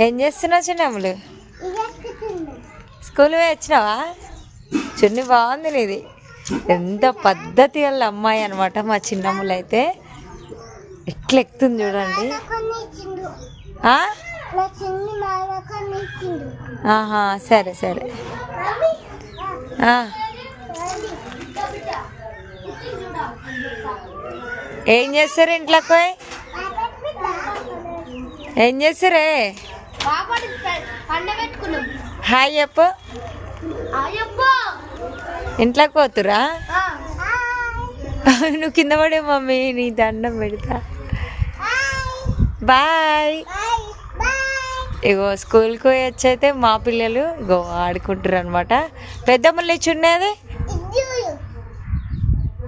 ఏం చేస్తున్నావు చిన్నమ్ములు? స్కూల్ పోయి వచ్చినావా? చున్ని బాగుంది నీది. ఎంత పద్ధతి గల అమ్మాయి అనమాట మా చిన్నమ్ములు అయితే. ఎట్లా ఎక్కుతుంది చూడండి. ఆహా సరే సరే. ఏం చేస్తారు ఇంట్లోకి పోయి? ఏం చేస్తారే? హాయ్ చెప్పు. ఇంట్లోకి పోతురా? నువ్వు కింద పడే మమ్మీ, నీ దండం పెడతా. బాయ్. ఇగో స్కూల్కి పోయి వచ్చైతే మా పిల్లలు ఇగో ఆడుకుంటారు అనమాట. పెద్దమ్మలు చున్నేది